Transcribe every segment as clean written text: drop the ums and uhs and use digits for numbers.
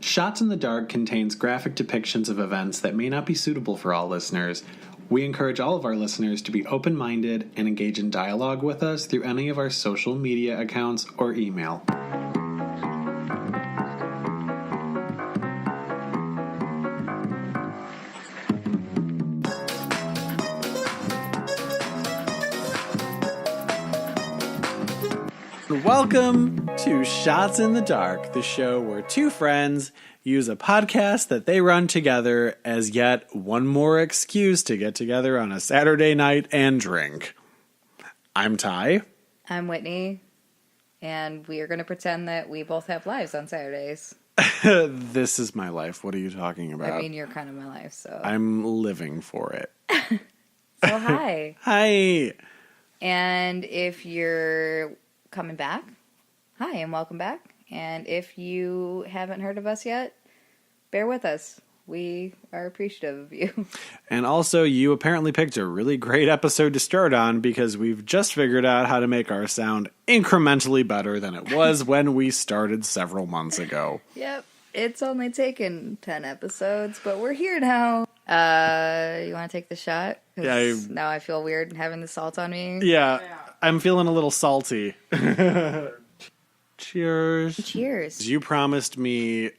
Shots in the Dark contains graphic depictions of events that may not be suitable for all listeners. We encourage all of our listeners to be open-minded and engage in dialogue with us through any of our social media accounts or email. Welcome to Shots in the Dark, the show where two friends use a podcast that they run together as yet one more excuse to get together on a Saturday night and drink. I'm Ty. I'm Whitney, and we are going to pretend that we both have lives on Saturdays. This is my life. What are you talking about? I mean, you're kind of my life, so. I'm living for it. So, hi. Hi. And if you're coming back, hi and welcome back. And if you haven't heard of us yet, bear with us. We are appreciative of you. And also, you apparently picked a really great episode to start on because we've just figured out how to make our sound incrementally better than it was when we started several months ago. Yep. It's only taken 10 episodes, but we're here now. You want to take the shot? Yeah. Now I feel weird having the salt on me. Yeah. I'm feeling a little salty. Cheers. Cheers. You promised me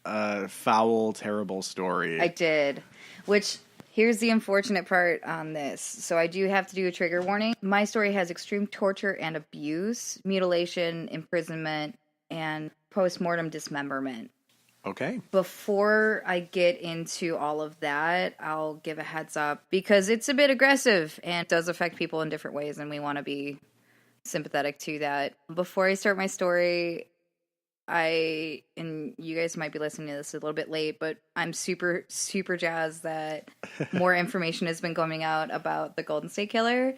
a foul, terrible story. I did. Which, here's the unfortunate part on this. So I do have to do a trigger warning. My story has extreme torture and abuse, mutilation, imprisonment, and post-mortem dismemberment. Okay. Before I get into all of that, I'll give a heads up because it's a bit aggressive and does affect people in different ways, and we want to be sympathetic to that. Before I start my story, and you guys might be listening to this a little bit late, but I'm super, super jazzed that more information has been coming out about the Golden State Killer.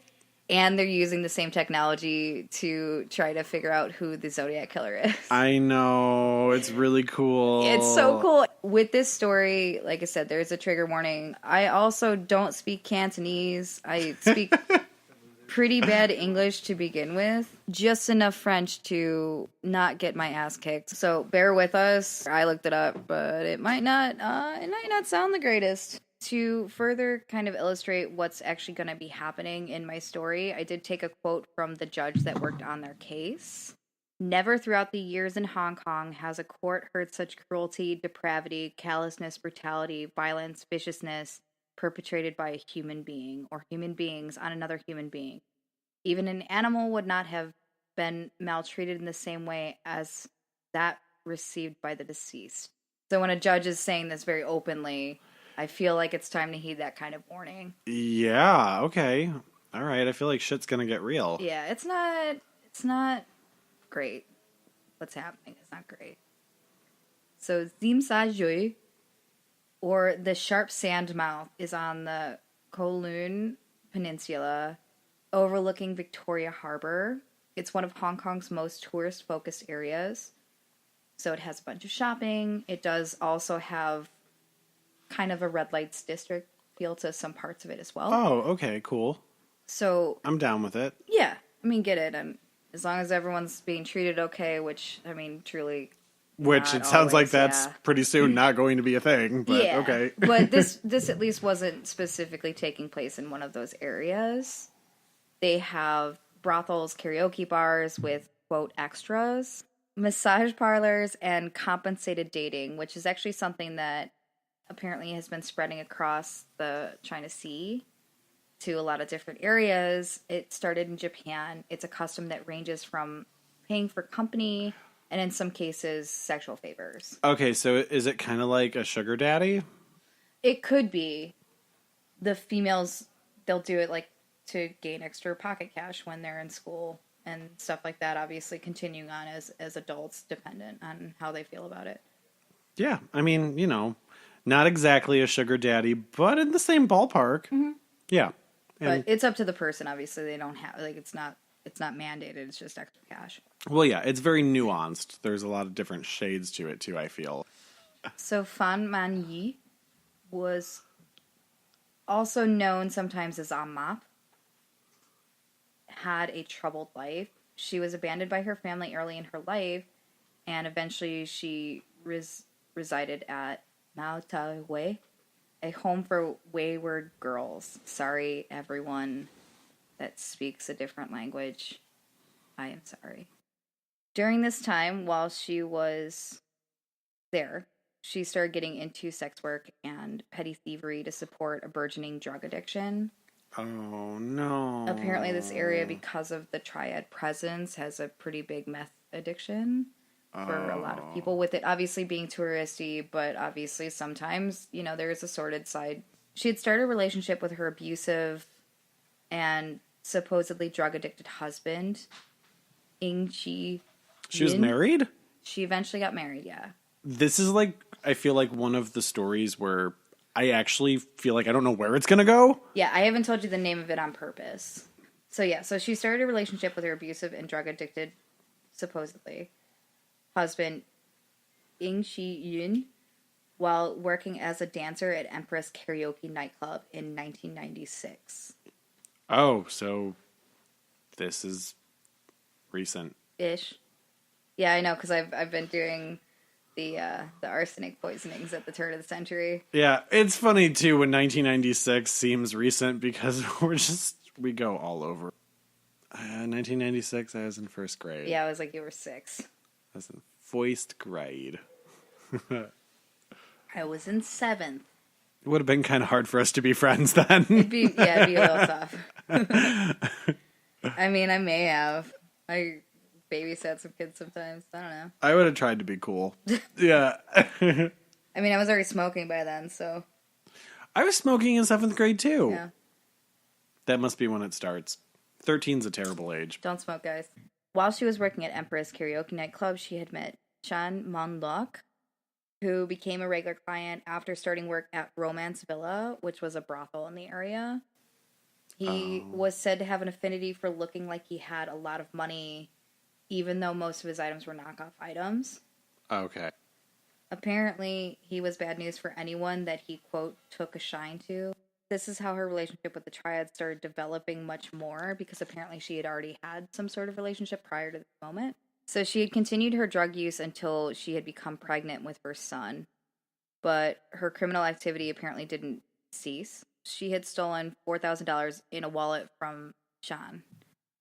And they're using the same technology to try to figure out who the Zodiac Killer is. I know. It's really cool. It's so cool. With this story, like I said, there's a trigger warning. I also don't speak Cantonese. I speak pretty bad English to begin with. Just enough French to not get my ass kicked. So bear with us. I looked it up, but it might not sound the greatest. To further kind of illustrate what's actually going to be happening in my story, I did take a quote from the judge that worked on their case. Never throughout the years in Hong Kong has a court heard such cruelty, depravity, callousness, brutality, violence, viciousness perpetrated by a human being or human beings on another human being. Even an animal would not have been maltreated in the same way as that received by the deceased. So when a judge is saying this very openly, I feel like it's time to heed that kind of warning. Yeah, okay. All right, I feel like shit's gonna get real. Yeah, it's not great. What's happening is not great. So Zim Sa Jui, or the Sharp Sand Mouth, is on the Kowloon Peninsula, overlooking Victoria Harbor. It's one of Hong Kong's most tourist-focused areas. So it has a bunch of shopping. It does also have kind of a red lights district feel to some parts of it as well. Oh, okay, cool. So I'm down with it. Yeah, I mean, get it. As long as everyone's being treated okay, which, I mean, truly. Which it sounds like that's pretty soon not going to be a thing, but yeah. Okay. But this at least wasn't specifically taking place in one of those areas. They have brothels, karaoke bars with, quote, extras, massage parlors, and compensated dating, which is actually something that apparently has been spreading across the China Sea to a lot of different areas. It started in Japan. It's a custom that ranges from paying for company and in some cases sexual favors. Okay, so is it kind of like a sugar daddy? It could be. The females, they'll do it like to gain extra pocket cash when they're in school and stuff like that, obviously continuing on as adults, dependent on how they feel about it. Yeah, I mean, not exactly a sugar daddy, but in the same ballpark. Mm-hmm. Yeah. But it's up to the person, obviously. They don't have, it's not mandated. It's just extra cash. Well, yeah, it's very nuanced. There's a lot of different shades to it, too, I feel. So Fan Man Yi was also known sometimes as Amap, had a troubled life. She was abandoned by her family early in her life, and eventually she resided at Mao Tai Wei, a home for wayward girls. Sorry, everyone that speaks a different language. I am sorry. During this time, while she was there, she started getting into sex work and petty thievery to support a burgeoning drug addiction. Oh, no. Apparently, this area, because of the triad presence, has a pretty big meth addiction for a lot of people, with it obviously being touristy, but obviously sometimes, there is a sordid side. She had started a relationship with her abusive and supposedly drug-addicted husband, Ing Chi. She was married? She eventually got married, yeah. This is I feel like one of the stories where I actually feel like I don't know where it's going to go. Yeah, I haven't told you the name of it on purpose. So she started a relationship with her abusive and drug-addicted, supposedly, husband, Ing Shi Yun, while working as a dancer at Empress Karaoke nightclub in 1996. Oh, so this is recent. Ish. Yeah, I know, because I've been doing the arsenic poisonings at the turn of the century. Yeah, it's funny, too, when 1996 seems recent because we go all over. 1996, I was in first grade. Yeah, I was like, you were 6. I was in first grade. I was in 7th. It would have been kind of hard for us to be friends then. It'd be a little tough. I mean, I may have. I babysat some kids sometimes. I don't know. I would have tried to be cool. Yeah. I mean, I was already smoking by then, so. I was smoking in 7th grade, too. Yeah. That must be when it starts. 13's a terrible age. Don't smoke, guys. While she was working at Empress Karaoke nightclub, she had met Chan Mon-lok, who became a regular client after starting work at Romance Villa, which was a brothel in the area. He was said to have an affinity for looking like he had a lot of money, even though most of his items were knockoff items. Okay. Apparently, he was bad news for anyone that he, quote, took a shine to. This is how her relationship with the triad started developing much more, because apparently she had already had some sort of relationship prior to this moment. So she had continued her drug use until she had become pregnant with her son. But her criminal activity apparently didn't cease. She had stolen $4,000 in a wallet from Sean,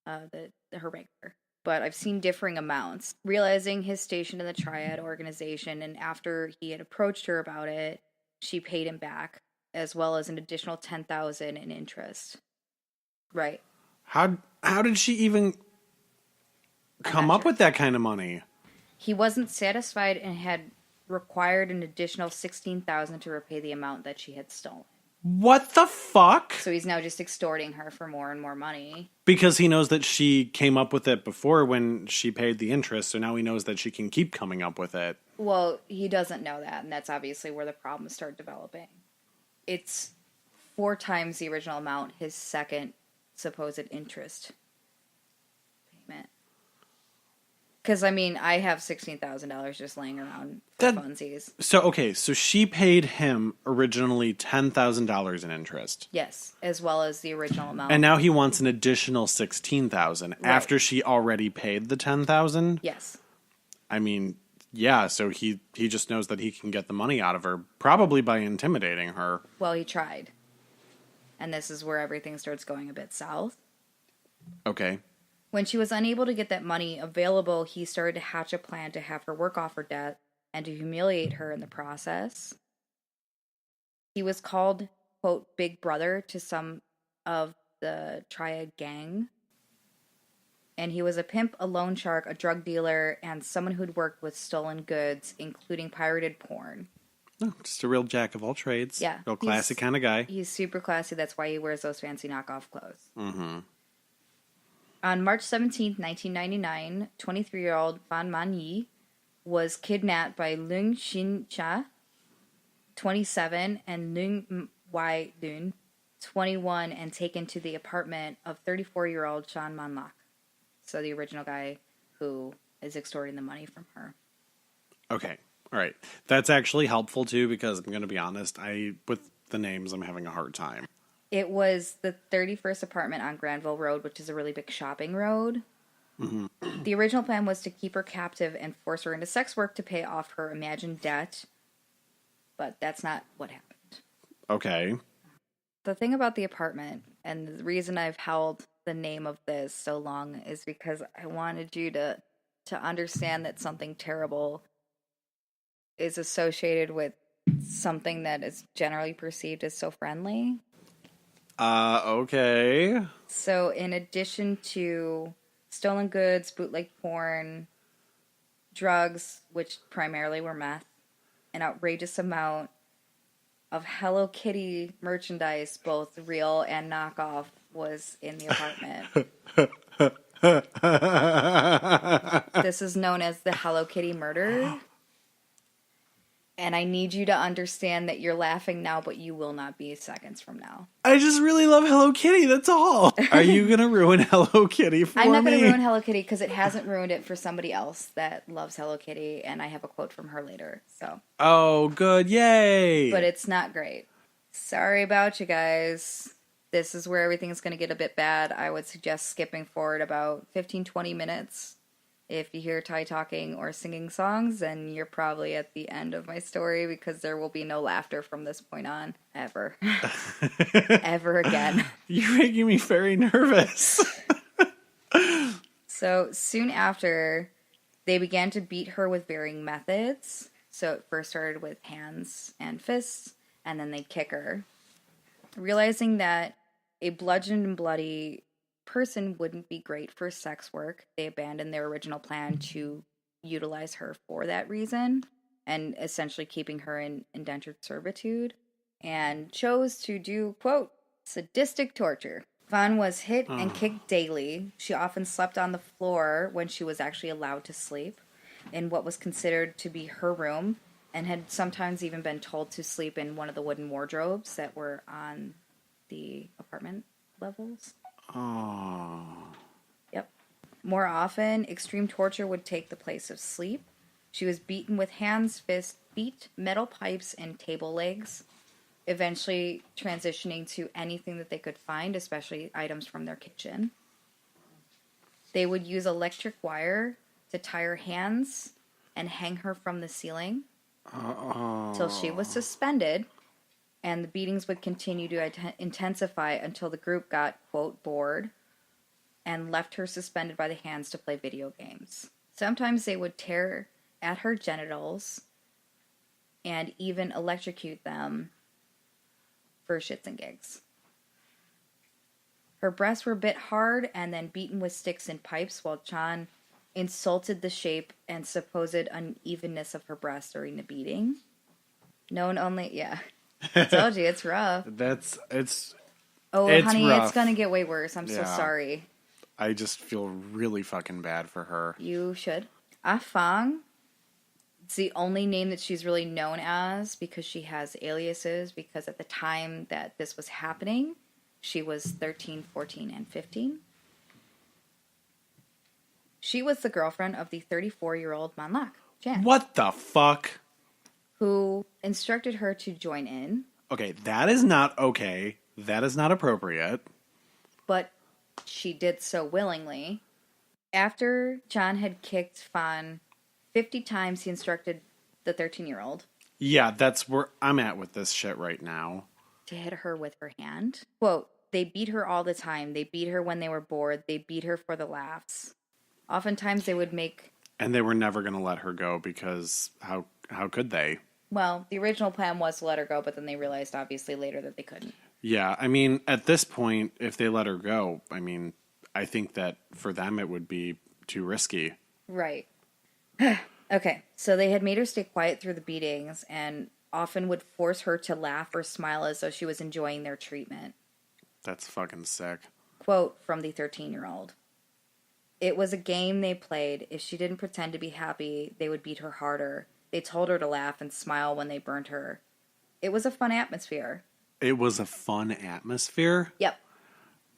her regular. But I've seen differing amounts. Realizing his station in the triad organization, and after he had approached her about it, she paid him back, as well as an additional $10,000 in interest. Right. How did she even come up with that kind of money? He wasn't satisfied and had required an additional $16,000 to repay the amount that she had stolen. What the fuck? So he's now just extorting her for more and more money. Because he knows that she came up with it before when she paid the interest, so now he knows that she can keep coming up with it. Well, he doesn't know that, and that's obviously where the problems start developing. It's 4 times the original amount, his second supposed interest payment. Because, I mean, I have $16,000 just laying around for funsies. So she paid him originally $10,000 in interest. Yes, as well as the original amount. And now he wants an additional $16,000 right. after she already paid the $10,000? Yes. I mean, yeah, so he just knows that he can get the money out of her, probably by intimidating her. Well, he tried. And this is where everything starts going a bit south. Okay. When she was unable to get that money available, he started to hatch a plan to have her work off her debt and to humiliate her in the process. He was called, quote, Big Brother to some of the triad gang. And he was a pimp, a loan shark, a drug dealer, and someone who'd worked with stolen goods, including pirated porn. Oh, just a real jack of all trades. Yeah. Real classy kind of guy. He's super classy. That's why he wears those fancy knockoff clothes. Mm-hmm. On March 17, 1999, 23-year-old Fan Man Yi was kidnapped by Lung Xin Cha, 27, and Lung Wai Dun, 21, and taken to the apartment of 34-year-old Chan Man Lak. So the original guy who is extorting the money from her. Okay. All right. That's actually helpful, too, because I'm going to be honest, with the names, I'm having a hard time. It was the 31st apartment on Granville Road, which is a really big shopping road. Mm-hmm. The original plan was to keep her captive and force her into sex work to pay off her imagined debt, but that's not what happened. Okay. The thing about the apartment, and the reason I've held the name of this so long, is because I wanted you to understand that something terrible is associated with something that is generally perceived as so friendly. Okay. So in addition to stolen goods, bootleg porn, drugs, which primarily were meth, an outrageous amount of Hello Kitty merchandise, both real and knockoff, was in the apartment. This is known as the Hello Kitty murder. And I need you to understand that you're laughing now, but you will not be seconds from now. I just really love Hello Kitty, that's all. Are you going to ruin Hello Kitty for me? I'm not going to ruin Hello Kitty because it hasn't ruined it for somebody else that loves Hello Kitty, and I have a quote from her later. So. Oh, good. Yay. But it's not great. Sorry about you guys. This is where everything's going to get a bit bad. I would suggest skipping forward about 15-20 minutes. If you hear Ty talking or singing songs, then you're probably at the end of my story because there will be no laughter from this point on. Ever. Ever again. You're making me very nervous. So soon after, they began to beat her with varying methods. So it first started with hands and fists, and then they'd kick her. Realizing that a bludgeoned and bloody person wouldn't be great for sex work, they abandoned their original plan to utilize her for that reason and essentially keeping her in indentured servitude, and chose to do, quote, sadistic torture. Fawn was hit and kicked daily. She often slept on the floor when she was actually allowed to sleep in what was considered to be her room, and had sometimes even been told to sleep in one of the wooden wardrobes that were on the apartment levels. Oh. Yep. More often, extreme torture would take the place of sleep. She was beaten with hands, fists, feet, metal pipes, and table legs, eventually transitioning to anything that they could find, especially items from their kitchen. They would use electric wire to tie her hands and hang her from the ceiling till she was suspended, and the beatings would continue to intensify until the group got, quote, bored and left her suspended by the hands to play video games. Sometimes they would tear at her genitals and even electrocute them for shits and gigs. Her breasts were bit hard and then beaten with sticks and pipes while John insulted the shape and supposed unevenness of her breasts during the beating. Known only, yeah. I told you, it's rough. It's honey, rough. it's gonna get way worse. I'm so sorry. I just feel really fucking bad for her. You should. Ah Fang, it's the only name that she's really known as because she has aliases, because at the time that this was happening, she was 13, 14, and 15. She was the girlfriend of the 34-year-old Manlak, Jan. What the fuck? Who instructed her to join in. Okay, that is not okay. That is not appropriate. But she did so willingly. After John had kicked Fawn 50 times, he instructed the 13-year-old. Yeah, that's where I'm at with this shit right now. To hit her with her hand. Quote, they beat her all the time. They beat her when they were bored. They beat her for the laughs. Oftentimes they would make... And they were never going to let her go because how could they? Well, the original plan was to let her go, but then they realized obviously later that they couldn't. Yeah, I mean, at this point, if they let her go, I mean, I think that for them it would be too risky. Right. Okay, so they had made her stay quiet through the beatings and often would force her to laugh or smile as though she was enjoying their treatment. That's fucking sick. Quote from the 13-year-old. It was a game they played. If she didn't pretend to be happy, they would beat her harder. They told her to laugh and smile when they burned her. It was a fun atmosphere. It was a fun atmosphere? Yep.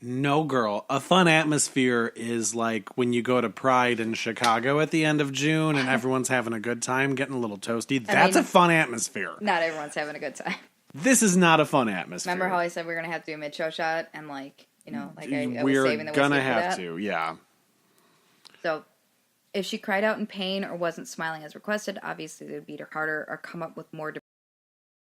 No, girl. A fun atmosphere is like when you go to Pride in Chicago at the end of June and everyone's having a good time, getting a little toasty. That's a fun atmosphere. Not everyone's having a good time. This is not a fun atmosphere. Remember how I said we were going to have to do a mid-show shot? And I was saving the we're whiskey gonna for have that. to, yeah. So, if she cried out in pain or wasn't smiling as requested, obviously they would beat her harder or come up with more